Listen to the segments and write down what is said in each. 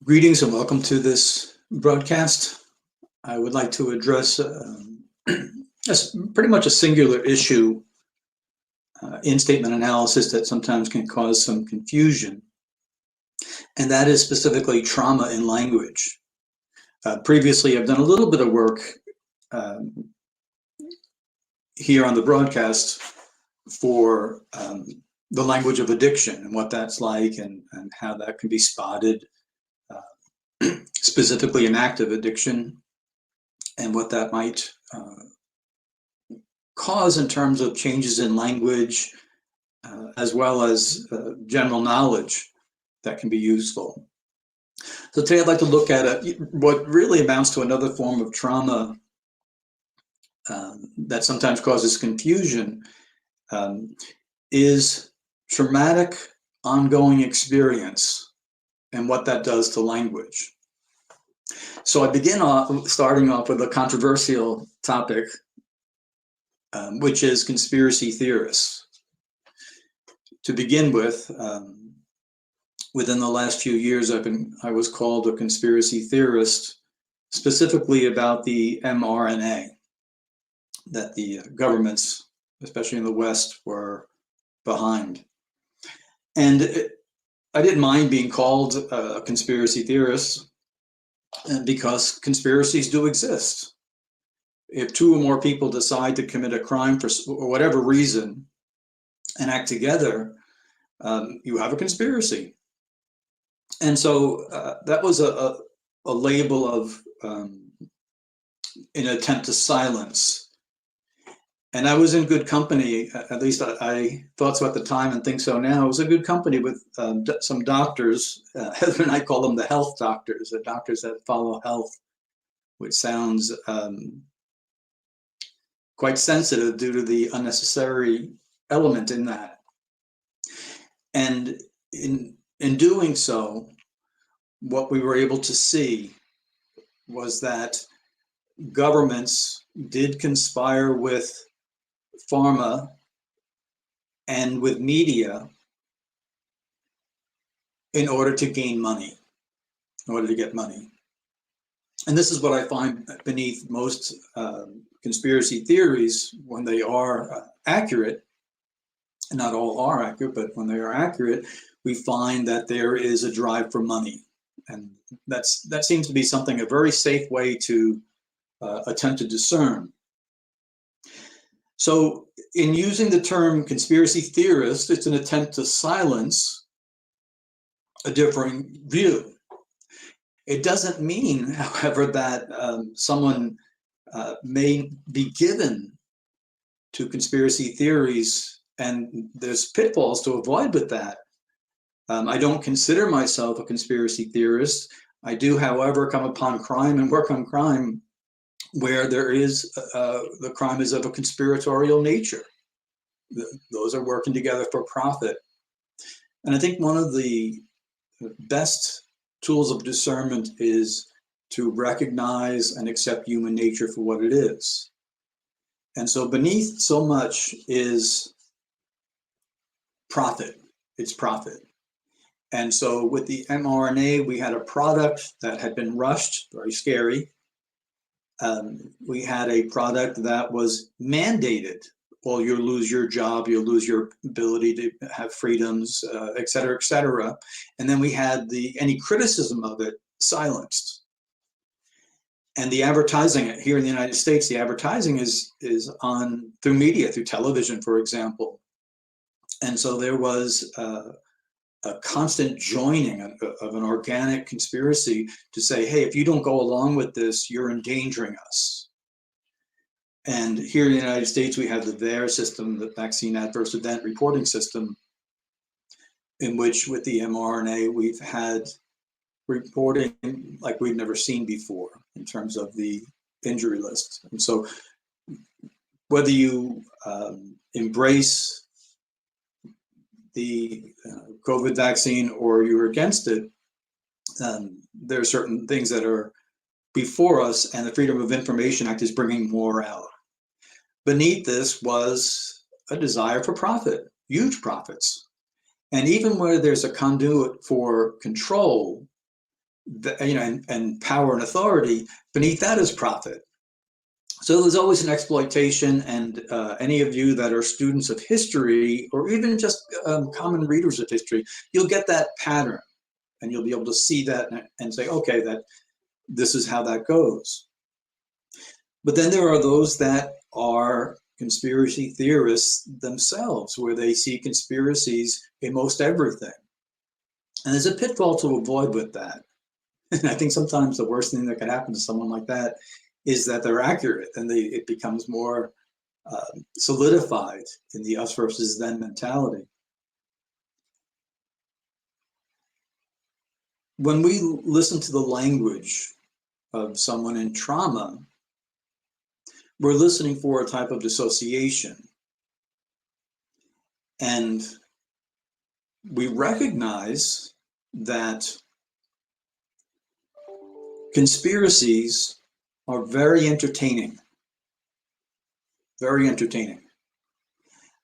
Greetings and welcome to this broadcast. I would like to address pretty much a singular issue in statement analysis that sometimes can cause some confusion, and that is specifically trauma in language. Previously, I've done a little bit of work um, here on the broadcast for the language of addiction and what that's like and how that can be spotted, specifically in active addiction, and what that might cause in terms of changes in language, as well as general knowledge that can be useful. So today I'd like to look at what really amounts to another form of trauma that sometimes causes confusion, is traumatic ongoing experience and what that does to language. So I begin starting off with a controversial topic, which is conspiracy theorists. To begin with, within the last few years, I was called a conspiracy theorist, specifically about the mRNA that the governments, especially in the West, were behind. And I didn't mind being called a conspiracy theorist because conspiracies do exist. If two or more people decide to commit a crime for whatever reason and act together, you have a conspiracy. And so that was a label of an attempt to silence. And I was in good company, at least I thought so at the time and think so now. I was in good company with some doctors, Heather and I call them the health doctors, the doctors that follow health, which sounds quite sensitive due to the unnecessary element in that. And in doing so, what we were able to see was that governments did conspire with pharma and with media in order to gain money, in order to get money. And this is what I find beneath most conspiracy theories when they are accurate. Not all are accurate, but when they are accurate, we find that there is a drive for money. And that seems to be a very safe way to attempt to discern. So in using the term conspiracy theorist, it's an attempt to silence a differing view. It doesn't mean, however, that someone may be given to conspiracy theories, and there's pitfalls to avoid with that. I don't consider myself a conspiracy theorist. I do, however, come upon crime and work on crime where there is the crime is of a conspiratorial nature. Those are working together for profit. And I think one of the best tools of discernment is to recognize and accept human nature for what it is. And so beneath so much is profit. It's profit. And so with the mRNA, we had a product that had been rushed, very scary. We had a product that was mandated. Well, you'll lose your job, you'll lose your ability to have freedoms, et cetera, et cetera. And then we had any criticism of it silenced. And the advertising here in the United States, the advertising is on through media, through television, for example. And so there was a constant joining of an organic conspiracy to say, hey, if you don't go along with this, you're endangering us. And here in the United States, we have the VAERS system, the Vaccine Adverse Event Reporting System, in which with the mRNA, we've had reporting like we've never seen before in terms of the injury list. And so whether you embrace the COVID vaccine or you're against it, there are certain things that are before us, and the Freedom of Information Act is bringing more out. Beneath this was a desire for profit, huge profits. And even where there's a conduit for control, and power and authority. Beneath that is profit. So there's always an exploitation, and any of you that are students of history, or even just common readers of history, you'll get that pattern, and you'll be able to see that and say, okay, that this is how that goes. But then there are those that are conspiracy theorists themselves, where they see conspiracies in most everything. And there's a pitfall to avoid with that. And I think sometimes the worst thing that can happen to someone like that is that they're accurate, and it becomes more solidified in the us versus them mentality. When we listen to the language of someone in trauma, we're listening for a type of dissociation. And we recognize that conspiracies are very entertaining. Very entertaining.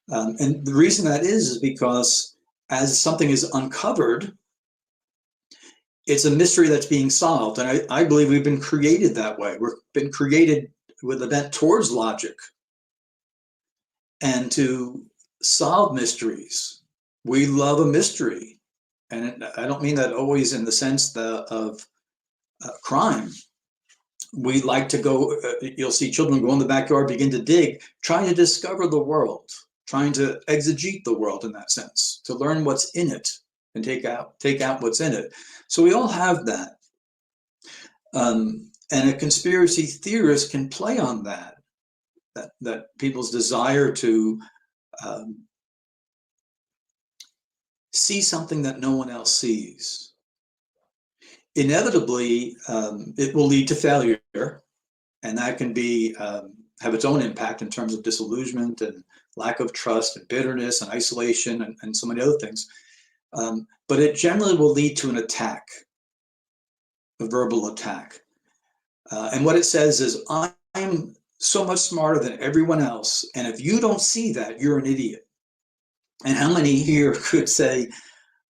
And the reason that is because as something is uncovered, it's a mystery that's being solved. And I believe we've been created that way. We've been created with a bent towards logic and to solve mysteries. We love a mystery. And I don't mean that always in the sense of crime. We like to go, you'll see children go in the backyard, begin to dig, trying to discover the world, trying to exegete the world in that sense, to learn what's in it and take out what's in it. So we all have that. And a conspiracy theorist can play on that people's desire to see something that no one else sees. Inevitably, it will lead to failure, and that can be have its own impact in terms of disillusionment and lack of trust and bitterness and isolation and so many other things. But it generally will lead to an attack, a verbal attack. And what it says is, I'm so much smarter than everyone else, and if you don't see that, you're an idiot. And how many here could say,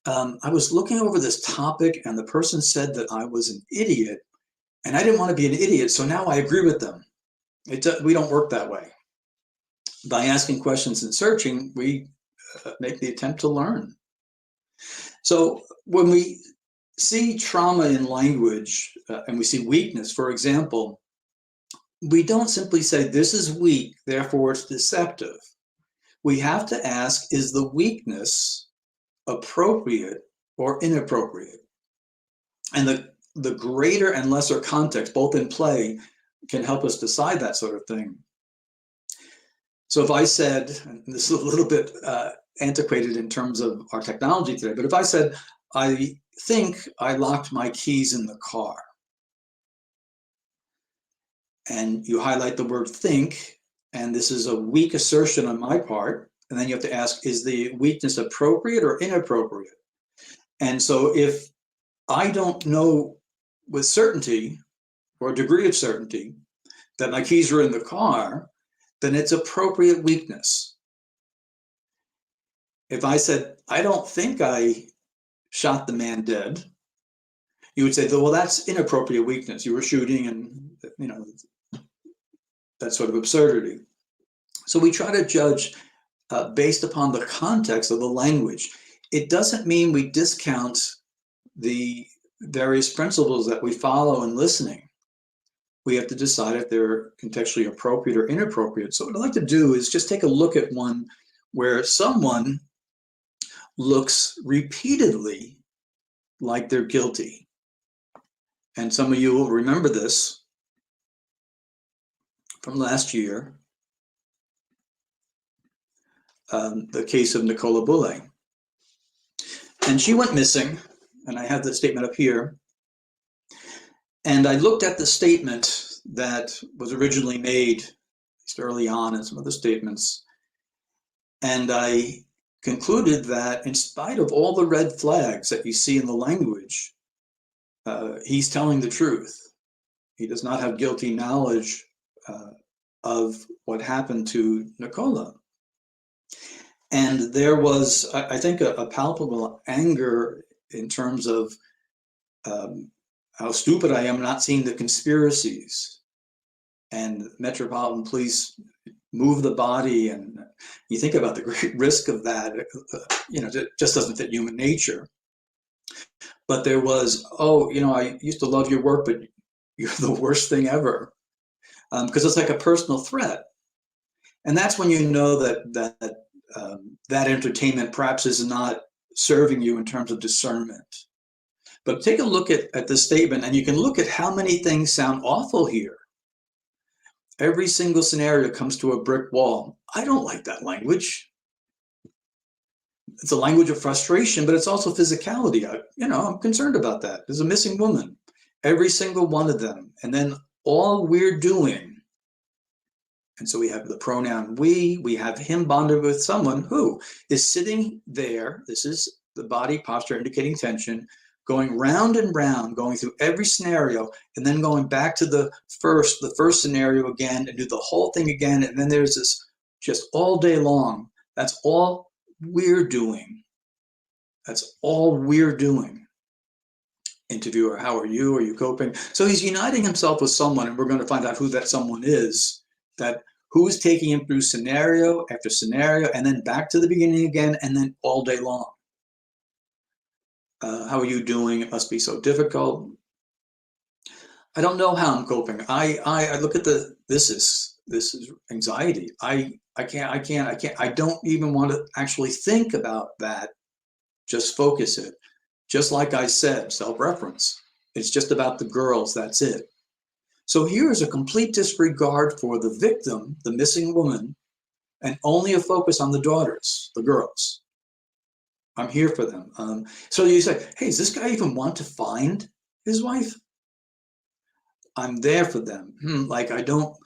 I was looking over this topic and the person said that I was an idiot and I didn't want to be an idiot, so now I agree with them. We don't work that way. By asking questions and searching, we make the attempt to learn. So when we see trauma in language and we see weakness, for example, we don't simply say this is weak, therefore it's deceptive. We have to ask, is the weakness appropriate or inappropriate? And the greater and lesser context, both in play, can help us decide that sort of thing. So if I said, and this is a little bit antiquated in terms of our technology today, but if I said, I think I locked my keys in the car, and you highlight the word think, and this is a weak assertion on my part, and then you have to ask, is the weakness appropriate or inappropriate? And so if I don't know with certainty or a degree of certainty that my keys are in the car, then it's appropriate weakness. If I said, I don't think I shot the man dead, you would say, well, that's inappropriate weakness. You were shooting and, that sort of absurdity. So we try to judge based upon the context of the language. It doesn't mean we discount the various principles that we follow in listening. We have to decide if they're contextually appropriate or inappropriate. So what I'd like to do is just take a look at one where someone looks repeatedly like they're guilty. And some of you will remember this from last year, the case of Nicola Bulley. And she went missing, and I have the statement up here. And I looked at the statement that was originally made, at least early on, and some other statements, and I concluded that in spite of all the red flags that you see in the language, he's telling the truth. He does not have guilty knowledge of what happened to Nicola. And there was, I think, a palpable anger in terms of how stupid I am not seeing the conspiracies, and Metropolitan Police move the body, and you think about the great risk of that. It just doesn't fit human nature. But there was, oh, I used to love your work, but you're the worst thing ever, because it's like a personal threat. And that's when you know that entertainment perhaps is not serving you in terms of discernment. But take a look at this statement, and you can look at how many things sound awful here. Every single scenario comes to a brick wall. I don't like that language. It's a language of frustration, but it's also physicality. I'm concerned about that. There's a missing woman. Every single one of them. And then all we're doing. And so we have the pronoun we have him bonded with someone who is sitting there. This is the body posture indicating tension, going round and round, going through every scenario, and then going back to the first scenario again and do the whole thing again. And then there's this just all day long. That's all we're doing. That's all we're doing. Interviewer, how are you? Are you coping? So he's uniting himself with someone, and we're going to find out who that someone is, who is taking him through scenario after scenario, and then back to the beginning again, and then all day long. How are you doing? It must be so difficult. I don't know how I'm coping. I look at this is anxiety. I can't. I don't even want to actually think about that. Just focus it. Just like I said, self-reference. It's just about the girls. That's it. So here is a complete disregard for the victim, the missing woman, and only a focus on the daughters, the girls. I'm here for them. So you say, hey, does this guy even want to find his wife? I'm there for them. Like, I don't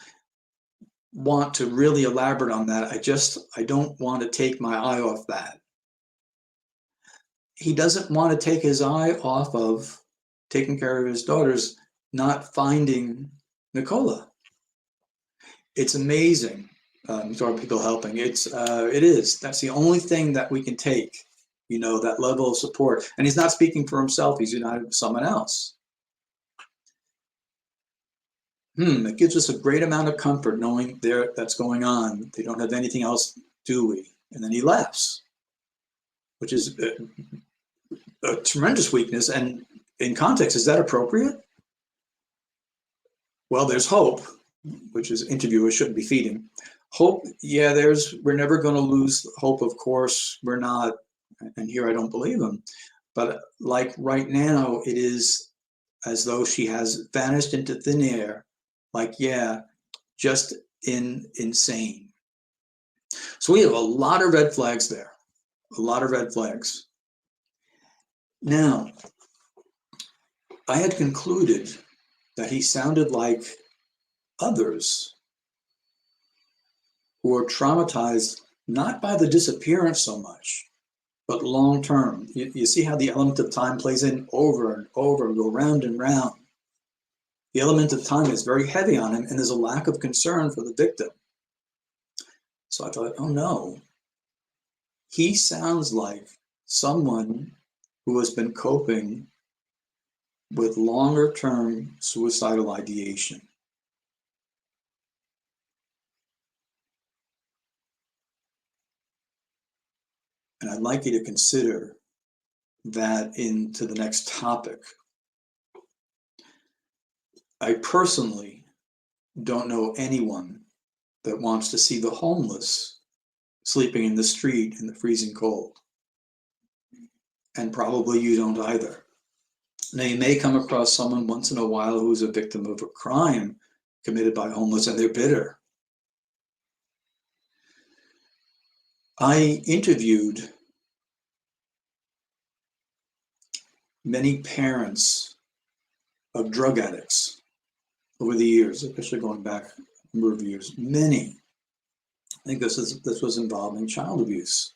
want to really elaborate on that. I don't want to take my eye off that. He doesn't want to take his eye off of taking care of his daughters, not finding Nicola. It's amazing. To our people helping. It is. That's the only thing that we can take, that level of support. And he's not speaking for himself. He's united with someone else. It gives us a great amount of comfort knowing that's going on. They don't have anything else, do we? And then he laughs, which is a tremendous weakness. And in context, is that appropriate? Well, there's hope, which is interviewers shouldn't be feeding. Hope, yeah, we're never going to lose hope, of course. We're not, and here I don't believe him. But like right now, it is as though she has vanished into thin air. Like, yeah, just insane. So we have a lot of red flags there, a lot of red flags. Now, I had concluded that he sounded like others who are traumatized not by the disappearance so much, but long term. You see how the element of time plays in over and over, go round and round. The element of time is very heavy on him, and there's a lack of concern for the victim. So I thought, oh no, he sounds like someone who has been coping with longer term suicidal ideation. And I'd like you to consider that into the next topic. I personally don't know anyone that wants to see the homeless sleeping in the street in the freezing cold. And probably you don't either. Now, you may come across someone once in a while who's a victim of a crime committed by homeless, and they're bitter. I interviewed many parents of drug addicts over the years, especially going back a number of years. Many. I think this was involving child abuse.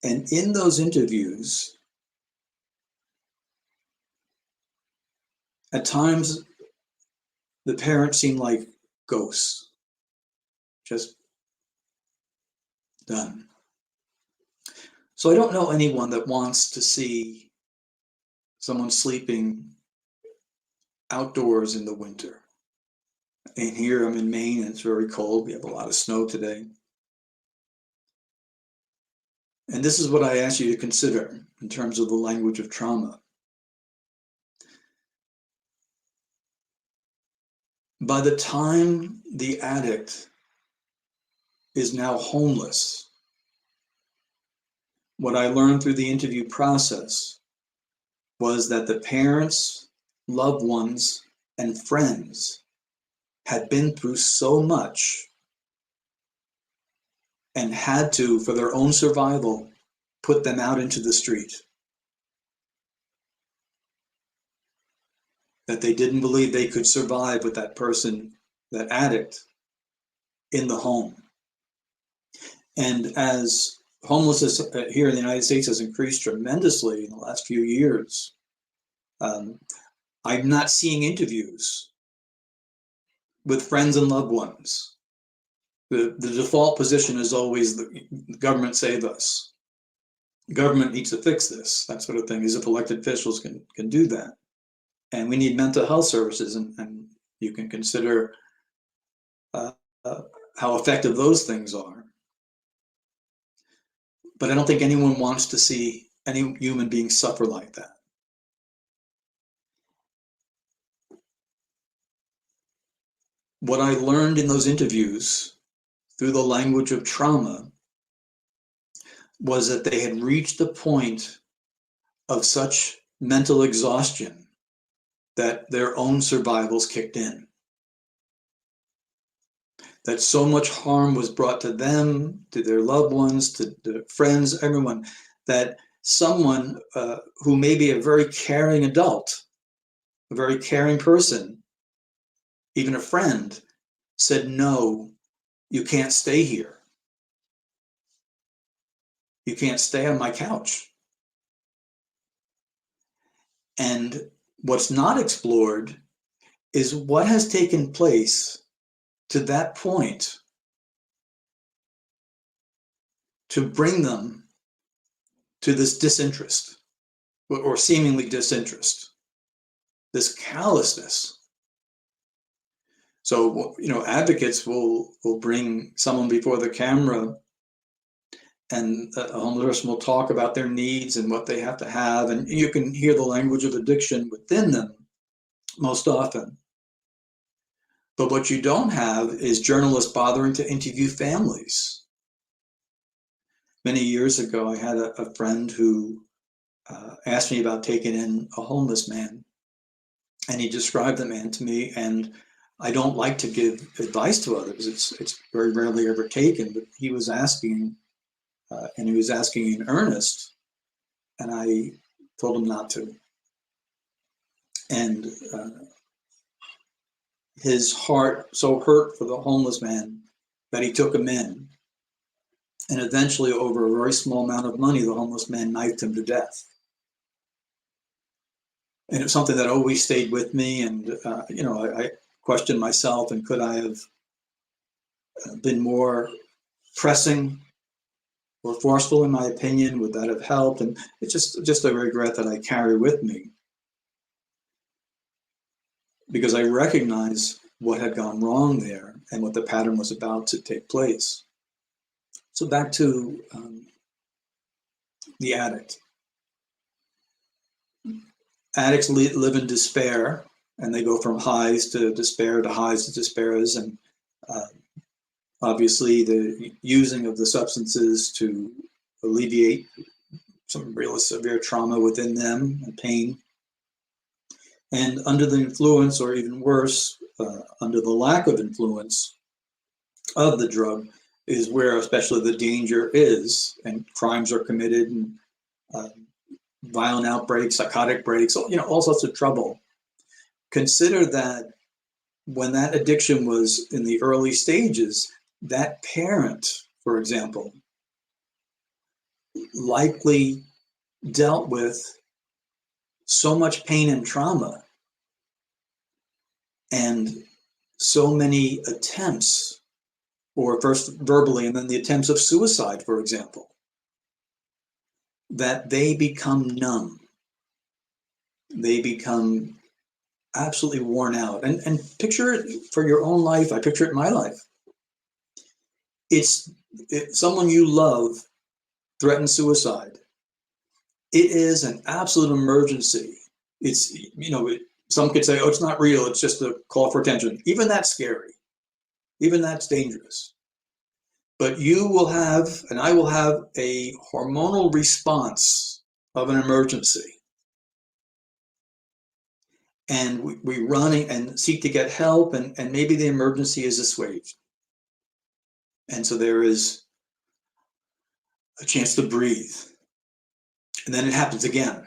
And in those interviews, at times, the parents seemed like ghosts, just done. So I don't know anyone that wants to see someone sleeping outdoors in the winter. And here I'm in Maine and it's very cold. We have a lot of snow today. And this is what I ask you to consider in terms of the language of trauma. By the time the addict is now homeless, what I learned through the interview process was that the parents, loved ones, and friends had been through so much and had to, for their own survival, put them out into the street. That they didn't believe they could survive with that person, that addict, in the home. And as homelessness here in the United States has increased tremendously in the last few years, I'm not seeing interviews with friends and loved ones. The default position is always the government save us. Government needs to fix this, that sort of thing, as if elected officials can do that. And we need mental health services, and you can consider how effective those things are. But I don't think anyone wants to see any human being suffer like that. What I learned in those interviews through the language of trauma was that they had reached a point of such mental exhaustion that their own survivals kicked in. That so much harm was brought to them, to their loved ones, to their friends, everyone, that someone who may be a very caring adult, a very caring person, even a friend, said, no, you can't stay here. You can't stay on my couch. And what's not explored is what has taken place to that point to bring them to this disinterest, or seemingly disinterest, this callousness. So, advocates will bring someone before the camera, and a homeless person will talk about their needs and what they have to have, and you can hear the language of addiction within them most often. But what you don't have is journalists bothering to interview families. Many years ago, I had a friend who asked me about taking in a homeless man, and he described the man to me, and I don't like to give advice to others. It's very rarely ever taken, but he was asking, and he was asking in earnest, and I told him not to. And his heart so hurt for the homeless man that he took him in. And eventually, over a very small amount of money, the homeless man knifed him to death. And it was something that always stayed with me. And, I questioned myself, and could I have been more pressing or forceful in my opinion? Would that have helped? And it's just a regret that I carry with me, because I recognize what had gone wrong there and what the pattern was about to take place. So back to the addict. Addicts live in despair, and they go from highs to despair to highs to despairs, and obviously the using of the substances to alleviate some really severe trauma within them and pain. And under the influence, or even worse, under the lack of influence of the drug, is where especially the danger is, and crimes are committed, and violent outbreaks, psychotic breaks, all sorts of trouble. Consider that when that addiction was in the early stages, that parent, for example, likely dealt with so much pain and trauma, and so many attempts, or first verbally and then the attempts of suicide, for example, that they become numb. they become absolutely worn out. And picture it for your own life. I picture it in my life. It's someone you love threatens suicide. It is an absolute emergency. It's, some could say, oh, it's not real. It's just a call for attention. Even that's scary. Even that's dangerous. But you will have, and I will have, a hormonal response of an emergency. And we run and seek to get help, and maybe the emergency is assuaged. And so there is a chance to breathe. And then it happens again.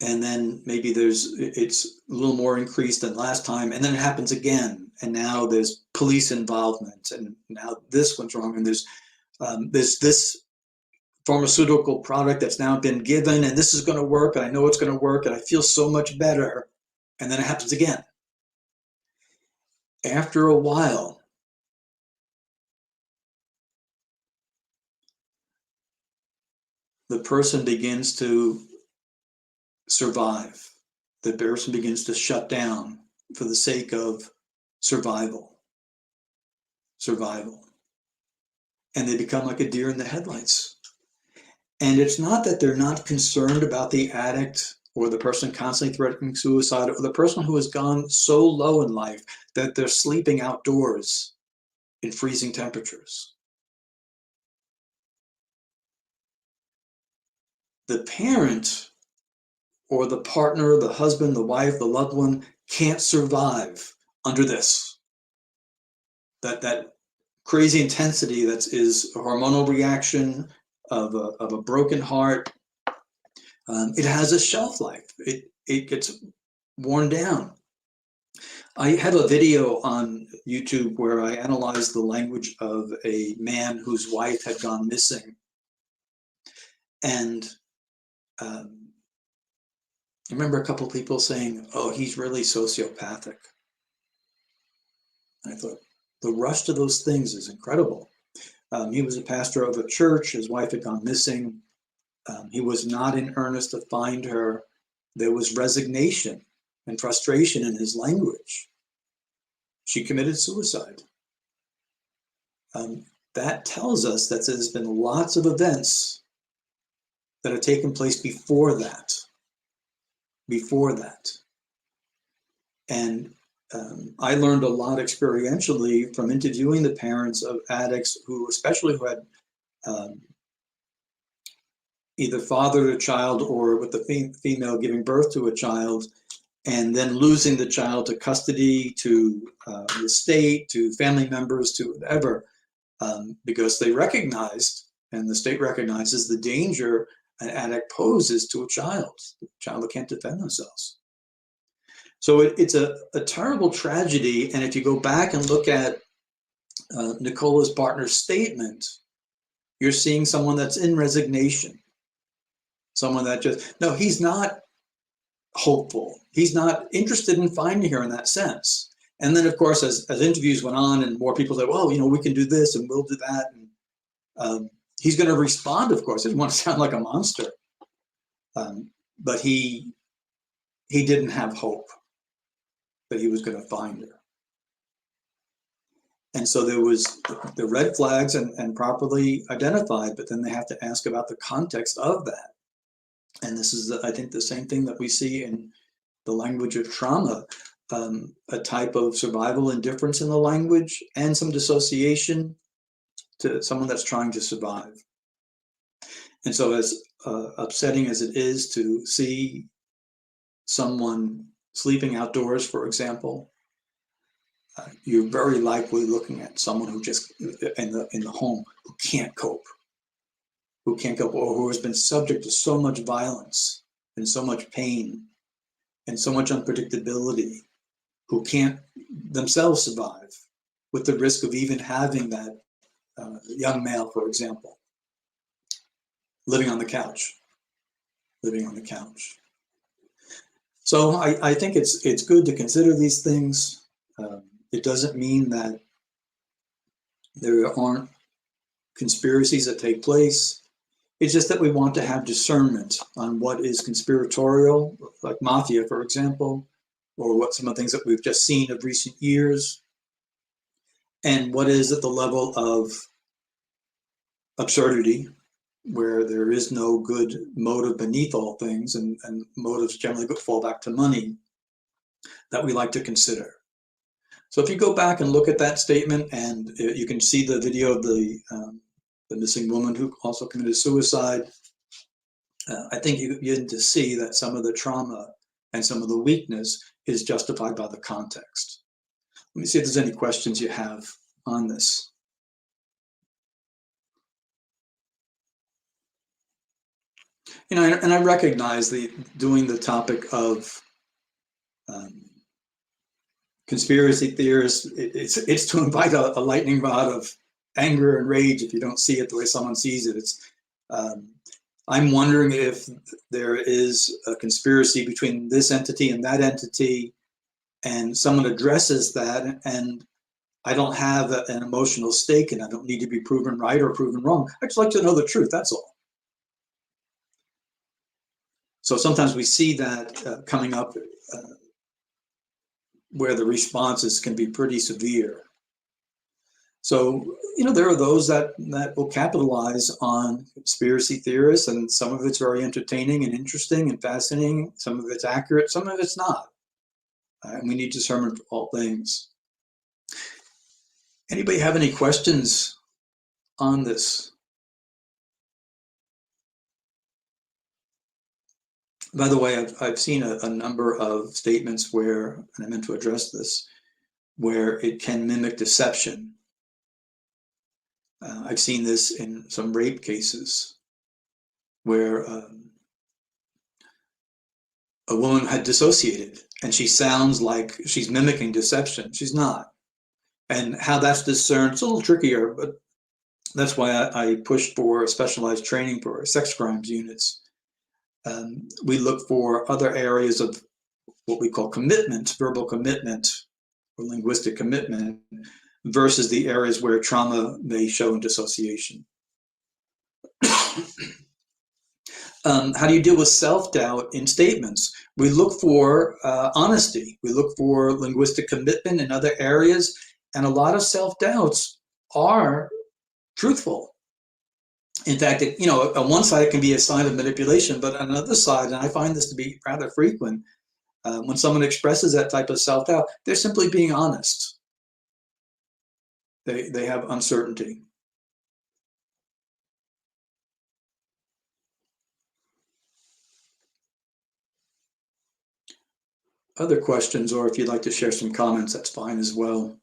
And then maybe it's a little more increased than last time, and then it happens again. And now there's police involvement, and now this went wrong, and there's this pharmaceutical product that's now been given, and this is going to work, and I know it's going to work, and I feel so much better. And then it happens again. After a while, the person begins to survive. The person begins to shut down for the sake of survival. And they become like a deer in the headlights. And it's not that they're not concerned about the addict or the person constantly threatening suicide or the person who has gone so low in life that they're sleeping outdoors in freezing temperatures. The parent or the partner, the husband, the wife, the loved one can't survive under this. That crazy intensity is a hormonal reaction of a broken heart. It has a shelf life. It gets worn down. I have a video on YouTube where I analyzed the language of a man whose wife had gone missing. And I remember a couple of people saying, oh, he's really sociopathic. And I thought, the rush to those things is incredible. He was a pastor of a church. His wife had gone missing. He was not in earnest to find her. There was resignation and frustration in his language. She committed suicide. That tells us that there's been lots of events that have taken place before that. And I learned a lot experientially from interviewing the parents of addicts especially who had either fathered a child or with the female giving birth to a child and then losing the child to custody, to the state, to family members, to whatever, because they recognized, and the state recognizes, the danger an addict poses to a child that can't defend themselves. So it's a terrible tragedy. And if you go back and look at Nicola's partner's statement, you're seeing someone that's in resignation. Someone that he's not hopeful. He's not interested in finding her in that sense. And then, of course, as interviews went on and more people said, well, we can do this and we'll do that. And he's going to respond, of course. He doesn't want to sound like a monster. But he didn't have hope that he was going to find her. And so there was the red flags and properly identified, but then they have to ask about the context of that. And this is, I think, the same thing that we see in the language of trauma, a type of survival indifference in the language and some dissociation to someone that's trying to survive. And so as upsetting as it is to see someone sleeping outdoors, for example, you're very likely looking at someone who just in the home who can't cope, or who has been subject to so much violence and so much pain and so much unpredictability, who can't themselves survive with the risk of even having that young male, for example, living on the couch. So I think it's good to consider these things. It doesn't mean that there aren't conspiracies that take place. It's just that we want to have discernment on what is conspiratorial, like mafia, for example, or what some of the things that we've just seen of recent years, and what is at the level of absurdity, where there is no good motive beneath all things, and motives generally fall back to money, that we like to consider. So if you go back and look at that statement, and you can see the video of the missing woman who also committed suicide, I think you begin to see that some of the trauma and some of the weakness is justified by the context. Let me see if there's any questions you have on this. You know, and I recognize doing the topic of conspiracy theorists, it's to invite a lightning rod of anger and rage if you don't see it the way someone sees it. It's I'm wondering if there is a conspiracy between this entity and that entity, and someone addresses that, and I don't have an emotional stake, and I don't need to be proven right or proven wrong. I just like to know the truth, that's all. So sometimes we see that coming up where the responses can be pretty severe. So, you know, there are those that will capitalize on conspiracy theorists, and some of it's very entertaining and interesting and fascinating. Some of it's accurate, some of it's not. And we need discernment for all things. Anybody have any questions on this? By the way, I've seen a number of statements where, and I meant to address this, where it can mimic deception. I've seen this in some rape cases where a woman had dissociated and she sounds like she's mimicking deception. She's not. And how that's discerned, it's a little trickier, but that's why I pushed for specialized training for sex crimes units. We look for other areas of what we call commitment, verbal commitment, or linguistic commitment, versus the areas where trauma may show in dissociation. How do you deal with self-doubt in statements? We look for honesty. We look for linguistic commitment in other areas, and a lot of self-doubts are truthful. In fact, you know, on one side it can be a sign of manipulation, but on another side, and I find this to be rather frequent, when someone expresses that type of self-doubt, they're simply being honest. They have uncertainty. Other questions, or if you'd like to share some comments, that's fine as well.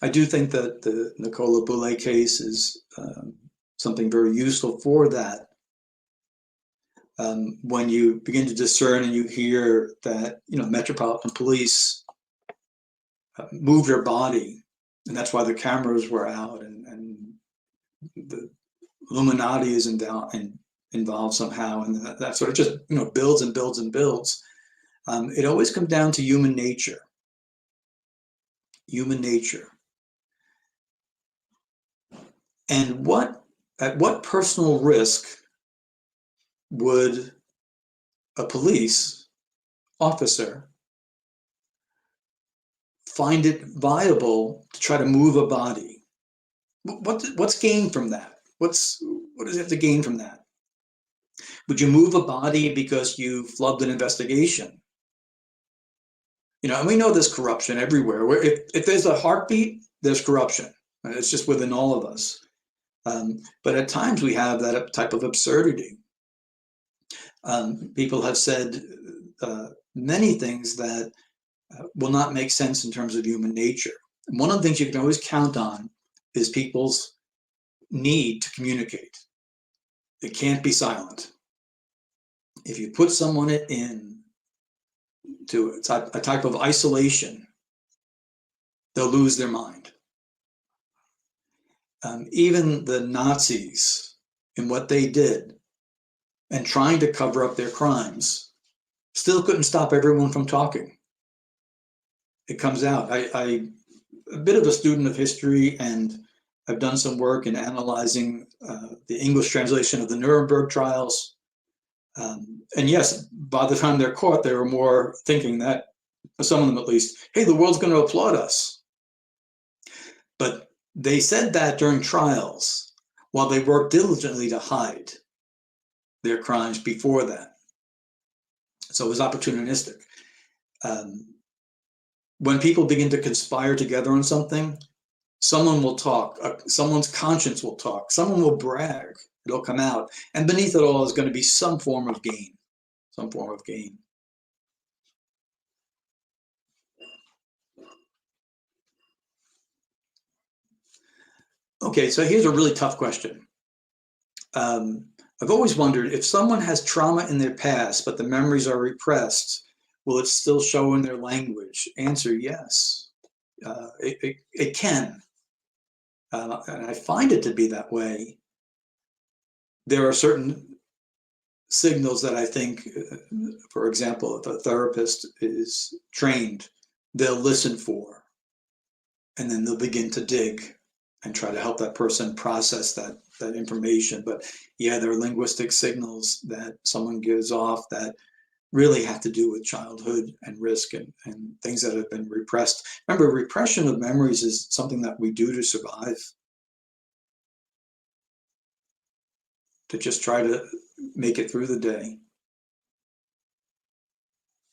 I do think that the Nicola Bulley case is something very useful for that. When you begin to discern and you hear that, you know, Metropolitan Police moved her body, and that's why the cameras were out, and the Illuminati is involved somehow, and that sort of just, you know, builds and builds and builds. It always comes down to human nature. Human nature. And at what personal risk would a police officer find it viable to try to move a body? What's gained from that? What does it have to gain from that? Would you move a body because you flubbed an investigation? You know, and we know there's corruption everywhere. Where if there's a heartbeat, there's corruption. It's just within all of us. But at times we have that type of absurdity. People have said many things that will not make sense in terms of human nature. And one of the things you can always count on is people's need to communicate. It can't be silent. If you put someone in to a type of isolation, they'll lose their mind. Even the Nazis, in what they did and trying to cover up their crimes, still couldn't stop everyone from talking. It comes out. I'm a bit of a student of history, and I've done some work in analyzing the English translation of the Nuremberg trials. And yes, by the time they're caught, they were more thinking that, some of them at least, hey, the world's going to applaud us. But they said that during trials while they worked diligently to hide their crimes before that. So it was opportunistic. When people begin to conspire together on something, someone will talk, someone's conscience will talk, someone will brag, it'll come out. And beneath it all is going to be some form of gain, some form of gain. Okay, so here's a really tough question. I've always wondered, if someone has trauma in their past, but the memories are repressed, will it still show in their language? Answer, yes. It can. And I find it to be that way. There are certain signals that I think, for example, if a therapist is trained, they'll listen for, and then they'll begin to dig and try to help that person process that information. But yeah, there are linguistic signals that someone gives off that really have to do with childhood and risk and things that have been repressed. Remember, repression of memories is something that we do to survive, to just try to make it through the day.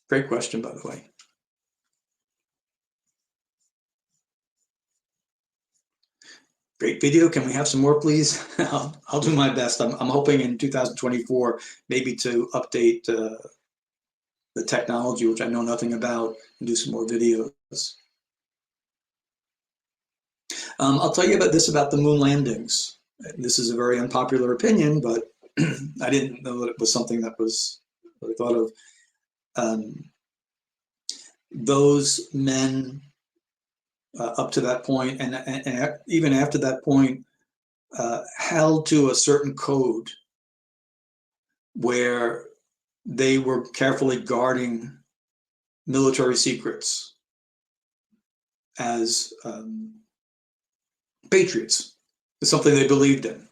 Great question, by the way. Great video. Can we have some more, please? I'll do my best. I'm hoping in 2024 maybe to update the technology, which I know nothing about, and do some more videos. I'll tell you about this, about the moon landings. This is a very unpopular opinion, but I didn't know that it was something that was really thought of. Those men up to that point, and even after that point, held to a certain code where they were carefully guarding military secrets as patriots. It's something they believed in.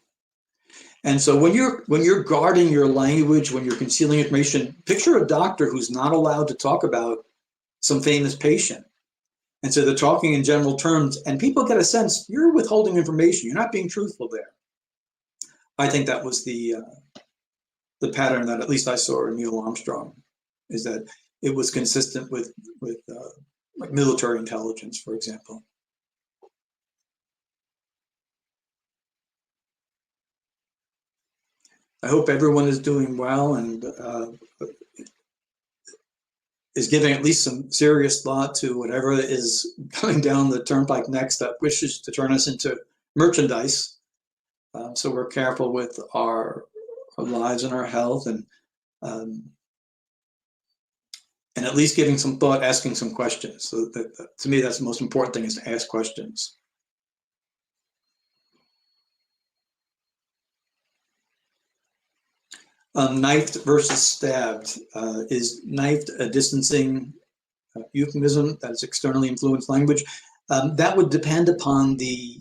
And so when you're guarding your language, when you're concealing information, picture a doctor who's not allowed to talk about some famous patient. And so they're talking in general terms, and people get a sense you're withholding information. You're not being truthful there. I think that was the pattern that at least I saw in Neil Armstrong, is that it was consistent with like military intelligence, for example. I hope everyone is doing well and is giving at least some serious thought to whatever is coming down the turnpike next that wishes to turn us into merchandise. So we're careful with our lives and our health, and at least giving some thought, asking some questions. So that, to me, that's the most important thing, is to ask questions. Knifed versus stabbed. Is knifed a distancing euphemism that is externally influenced language? That would depend upon the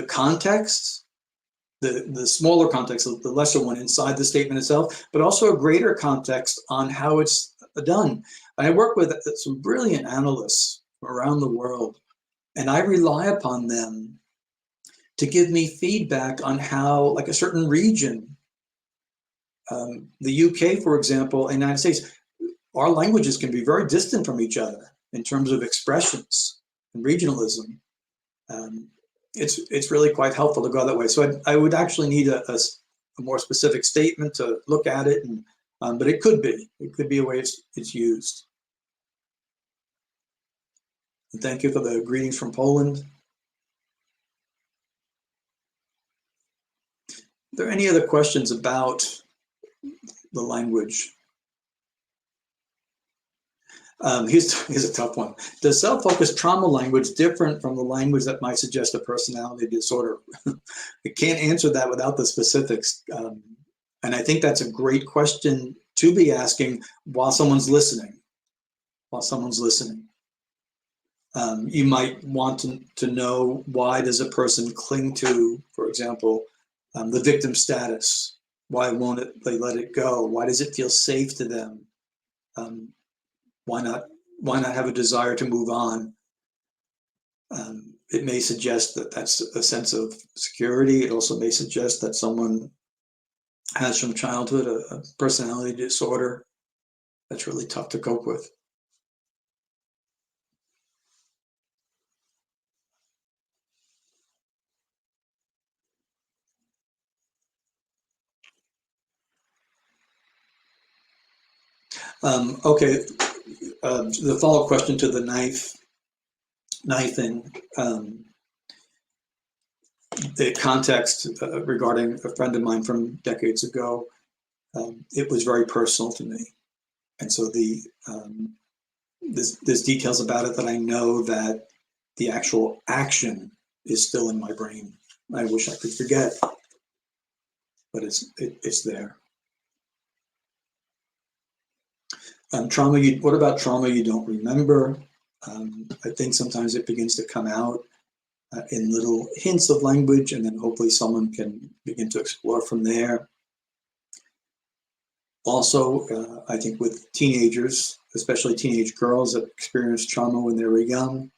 context, the smaller context, the lesser one inside the statement itself, but also a greater context on how it's done. I work with some brilliant analysts around the world, and I rely upon them to give me feedback on how, like, a certain region, the UK, for example, and the United States, our languages can be very distant from each other in terms of expressions and regionalism. It's really quite helpful to go that way. So I would actually need a more specific statement to look at it, and but it could be a way it's used. And thank you for the greetings from Poland. Are there any other questions about the language? Here's a tough one. Does self-focused trauma language different from the language that might suggest a personality disorder? I can't answer that without the specifics. And I think that's a great question to be asking while someone's listening. You might want to know, why does a person cling to, for example, the victim status? Why won't they let it go? Why does it feel safe to them? Um, why not have a desire to move on? It may suggest that that's a sense of security. It also may suggest that someone has from childhood a personality disorder that's really tough to cope with. Okay, the follow-up question to the knifing, the context regarding a friend of mine from decades ago, it was very personal to me. And so there's details about it that I know that the actual action is still in my brain. I wish I could forget, but it's there. Trauma. What about trauma you don't remember? I think sometimes it begins to come out in little hints of language, and then hopefully someone can begin to explore from there. Also, I think with teenagers, especially teenage girls that experience trauma when they were young,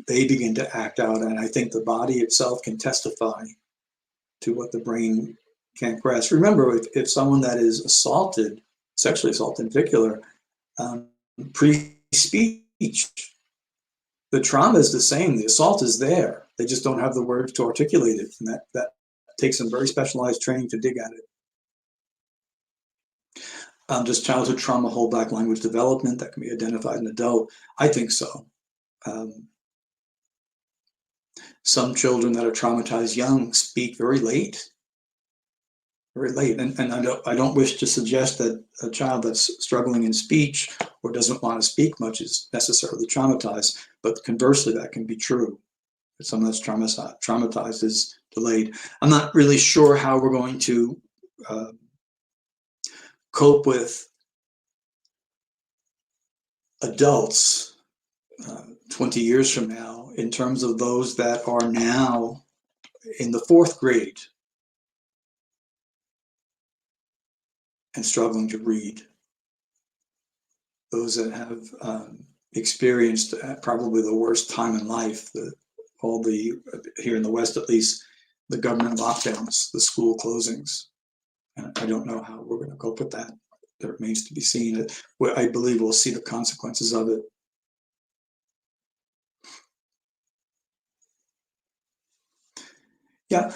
they begin to act out, and I think the body itself can testify to what the brain can't grasp. Remember, if someone that is assaulted, sexually assaulted in particular, pre-speech, the trauma is the same. The assault is there. They just don't have the words to articulate it, and that takes some very specialized training to dig at it. Does childhood trauma hold back language development that can be identified in adult? I think so. Some children that are traumatized young speak very late, and I don't wish to suggest that a child that's struggling in speech or doesn't want to speak much is necessarily traumatized, but conversely, that can be true. That someone that's traumatized is delayed. I'm not really sure how we're going to cope with adults 20 years from now in terms of those that are now in the 4th grade and struggling to read. Those that have experienced probably the worst time in life, here in the West at least, the government lockdowns, the school closings. And I don't know how we're going to cope with that. That remains to be seen. I believe we'll see the consequences of it. Yeah,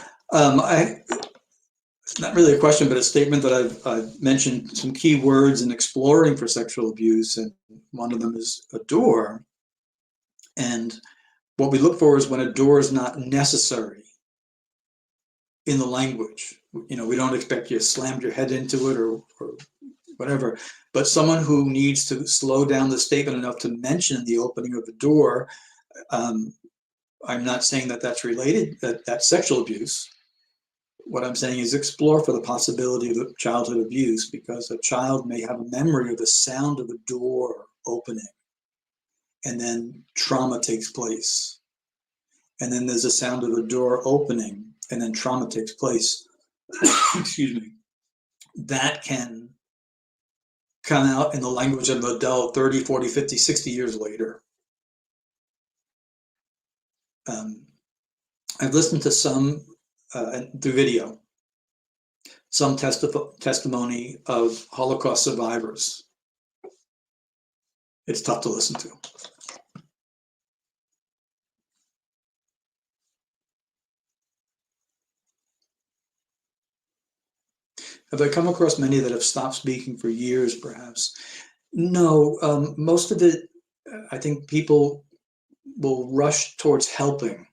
it's not really a question, but a statement that I've mentioned some key words in exploring for sexual abuse, and one of them is adore. And what we look for is when adore is not necessary in the language. We don't expect you to slam your head into it or whatever, but someone who needs to slow down the statement enough to mention the opening of the door. I'm not saying that that's related, that's sexual abuse. What I'm saying is explore for the possibility of childhood abuse, because a child may have a memory of the sound of a door opening, and then trauma takes place. And then there's a sound of a door opening, and then trauma takes place. Excuse me. That can come out in the language of an adult 30, 40, 50, 60 years later. I've listened to some through video, some testimony of Holocaust survivors. It's tough to listen to. Have I come across many that have stopped speaking for years, perhaps? No, most of it, I think people will rush towards helping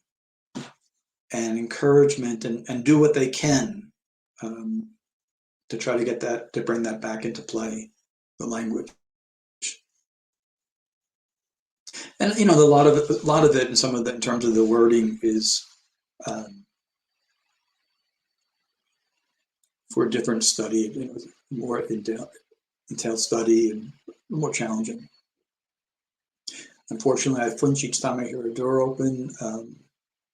and encouragement and do what they can to try to get that, to bring that back into play, the language. And a lot of it, and some of that in terms of the wording is for a different study, more detailed study and more challenging. Unfortunately, I flinch each time I hear a door open.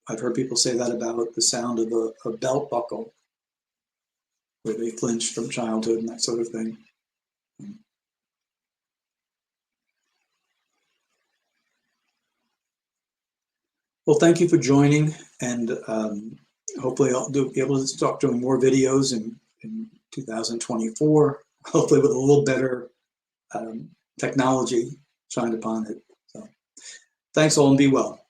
I've heard people say that about the sound of a belt buckle, where they flinch from childhood and that sort of thing. Well, thank you for joining, and hopefully I'll be able to start doing more videos in 2024, hopefully with a little better technology shined upon it. So thanks all, and be well.